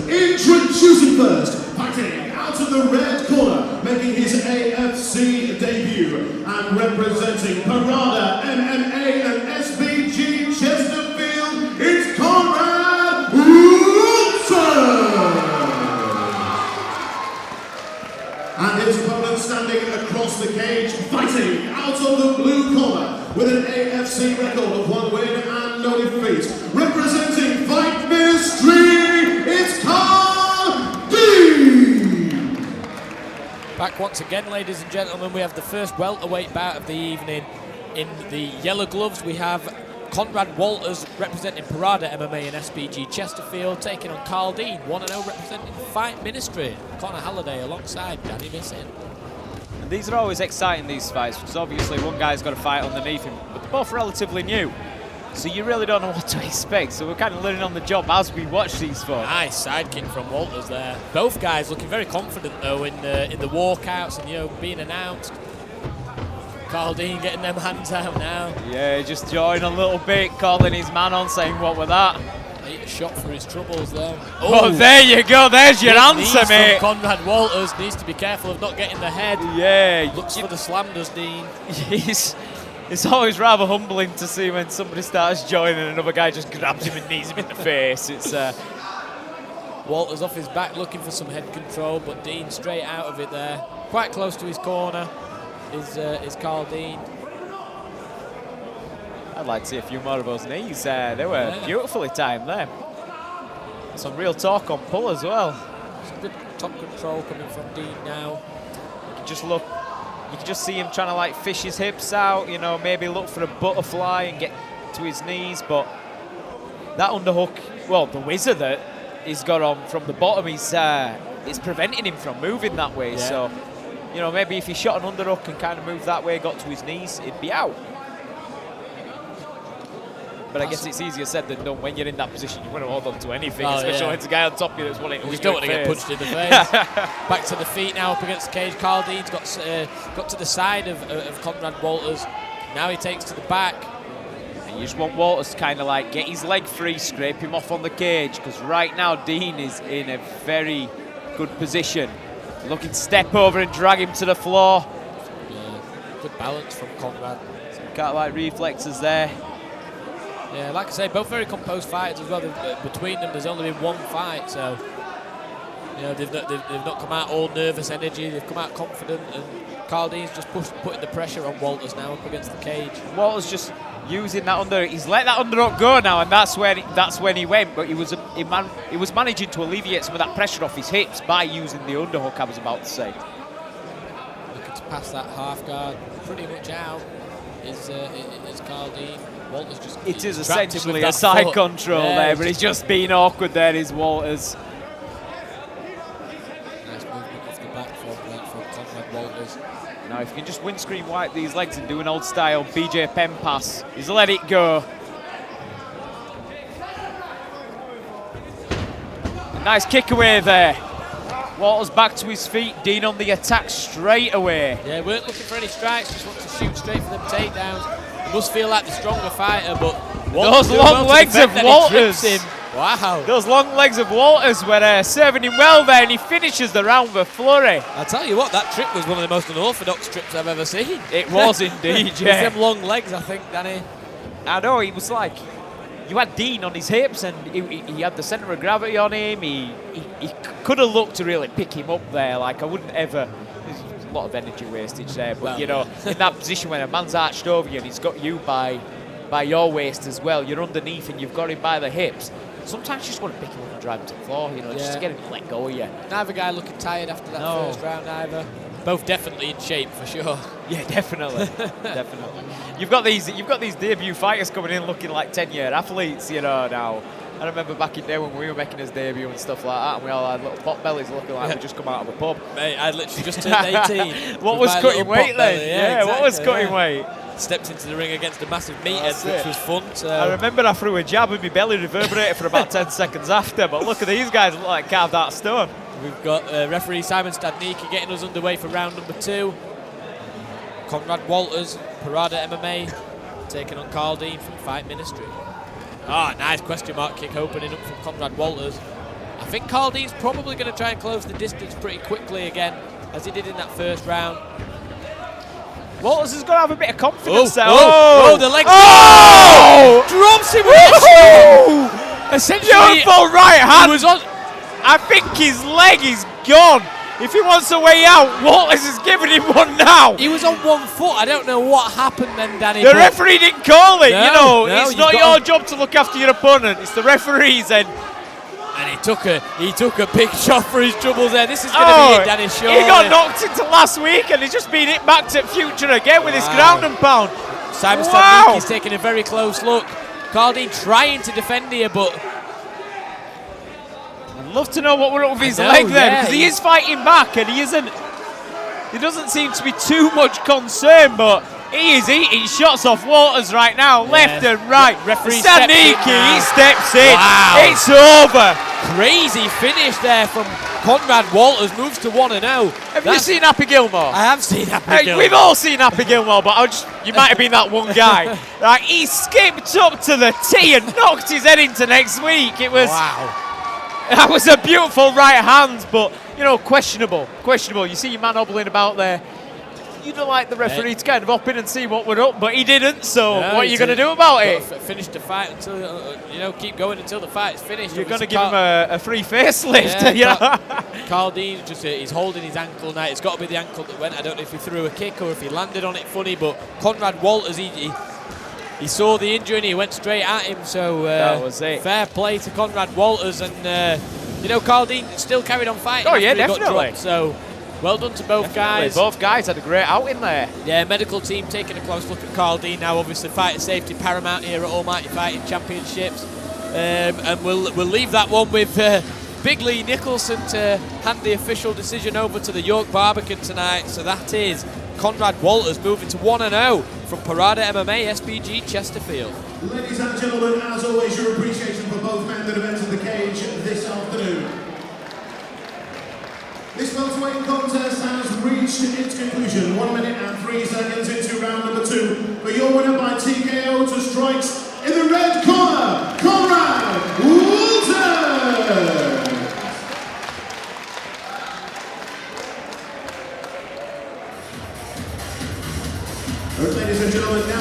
Introducing first, fighting out of the red corner, making his AFC debut, and representing Parada, MMA and SBG Chesterfield, it's Conrad. And his opponent standing across the cage, fighting out of the blue corner, with an AFC record of 1 win and no defeat, representing Fight Ministry, it's Karl. Back once again, ladies and gentlemen, we have the first welterweight bout of the evening. In the yellow gloves, we have Conrad Walters representing Parada MMA and SBG Chesterfield, taking on Karl Dean, 1-0 representing Fight Ministry. Connor Halliday alongside Danny Missing. And these are always exciting, these fights, because obviously one guy's got to fight underneath him, but they're both relatively new. So you really don't know what to expect. So we're kind of learning on the job as we watch these folks. Nice sidekick from Walters there. Both guys looking very confident though in the walkouts and being announced. Karl Dean getting them hands out now. Yeah, just jawing a little bit, calling his man on, saying what was that? Ate a shot for his troubles though. Oh, there you go. There's your answer, mate. Conrad Walters needs to be careful of not getting the head. Yeah, looks for the slam, does Dean? It's always rather humbling to see when somebody starts joining and another guy just grabs him and knees him in the face. It's Walters off his back looking for some head control, but Dean straight out of it there. Quite close to his corner is Karl Dean. I'd like to see a few more of those knees. They were beautifully timed there. Some real torque on pull as well. Some good top control coming from Dean now. You can just look. You can just see him trying to like fish his hips out, maybe look for a butterfly and get to his knees, but that underhook, well, the whizzer that he's got on from the bottom is preventing him from moving that way. Yeah. So, maybe if he shot an underhook and kind of moved that way, got to his knees, he'd be out. But I guess it's easier said than done. When you're in that position, you want to hold on to anything, especially when it's a guy on top of you that's wanting to You just don't want to get punched in the face. Back to the feet now, up against the cage. Karl Dean's got to the side of Conrad Walters. Now he takes to the back. And you just want Walters to kind of like get his leg free, scrape him off on the cage, because right now Dean is in a very good position. Looking to step over and drag him to the floor. Yeah, good balance from Conrad. Some cat-like reflexes there. Yeah, like I say, both very composed fighters as well. Between them, there's only been one fight, so they've not come out all nervous energy. They've come out confident, and Karl Dean's just putting the pressure on Walters now up against the cage. Walters just using that under. He's let that underhook go now, and that's when he went. But he was managing to alleviate some of that pressure off his hips by using the underhook. I was about to say. Looking to pass that half guard pretty much out is Karl Dean. Walters just it is essentially a side control there, but he's just being awkward there, is Walters. Nice movement off the back from Conrad Walters. Now, if you can just windscreen wipe these legs and do an old style BJ Penn pass, he's let it go. A nice kick away there. Walters back to his feet, Dean on the attack straight away. Yeah, weren't looking for any strikes, just want to shoot straight for them takedowns. He must feel like the stronger fighter, but those long legs of Walters. Wow. Those long legs of Walters were serving him well there, and he finishes the round with a flurry. I'll tell you what, that trip was one of the most unorthodox trips I've ever seen. It was indeed, yeah. With them long legs, I think, Danny. I know, he was like, you had Dean on his hips, and he had the centre of gravity on him. He could have looked to really pick him up there. Like, I wouldn't ever. There's a lot of energy wastage there, but in that position when a man's arched over you and he's got you by your waist as well, you're underneath and you've got him by the hips. Sometimes you just want to pick him up and drive him to the floor, just to get him to let go of you. Neither guy looking tired after that first round either. Both definitely in shape for sure. Yeah, definitely, definitely. You've got these debut fighters coming in looking like 10-year athletes, now. I remember back in the day when we were making his debut and stuff like that, and we all had little pot bellies looking like we just come out of a pub. Mate, I literally just turned 18. What was cutting weight then? Yeah, exactly, what was cutting weight? Stepped into the ring against a massive meathead, which was fun. So. I remember I threw a jab and my belly reverberated for about 10 seconds after, but look at these guys, look like carved out of stone. We've got referee Simon Stadnicki getting us underway for round number 2. Conrad Walters, Parada MMA, taking on Karl Dean from Fight Ministry. Ah, nice question mark kick opening up from Conrad Walters. I think Karl Dean's probably going to try and close the distance pretty quickly again, as he did in that first round. Walters has got to have a bit of confidence there. Oh, the leg. Oh! Drops him with a shot. Essentially, Beautiful right hand. he was on. I think his leg is gone. If he wants a way out, Walters is giving him one now. He was on 1 foot. I don't know what happened then, Danny. The referee didn't call it. No, It's not your job to look after your opponent. It's the referee's. And he took a big shot for his troubles there. This is going to be it, Danny. Sure. He got knocked into last week, and he's just been hit back to future again with his ground and pound. Simon Stadnicki's taking a very close look. Karl Dean trying to defend here, but I'd love to know what we're up with his leg there, because he is fighting back, and he doesn't seem to be too much concern, but he is eating shots off Walters right now, left and right. Referee Stadnicki, he steps in. Wow. It's over. Crazy finish there from Conrad. Walters moves to 1-0. Have you seen Happy Gilmore? I have seen Happy Gilmore. We've all seen Happy Gilmore, but you might have been that one guy. Right, he skipped up to the tee and knocked his head into next week. It was That was a beautiful right hand, but questionable. You see your man hobbling about there. You'd have liked the referee to kind of hop in and see what we're up, but he didn't. So what are you going to do about it? Finish the fight until keep going until the fight's finished. You're going to give him a free facelift. Karl Dean he's holding his ankle now. It's got to be the ankle that went. I don't know if he threw a kick or if he landed on it funny, but Conrad Walters he saw the injury and he went straight at him. So that was it. Fair play to Conrad Walters, and Karl Dean still carried on fighting. Oh yeah, after he got definitely. dropped, so. Well done to both guys. Both guys had a great outing there. Yeah, medical team taking a close look at Karl Dean now. Obviously, fighter safety paramount here at Almighty Fighting Championships. And we'll leave that one with Big Lee Nicholson to hand the official decision over to the York Barbican tonight. So that is Conrad Walters moving to 1-0 from Parada MMA SBG Chesterfield. Ladies and gentlemen, as always, your appreciation for both men that have entered the cage this afternoon. This welterweight contest has reached its conclusion. 1 minute and 3 seconds into round number 2. For your winner by TKO to strikes in the red corner, Conrad Walters. Ladies and gentlemen, now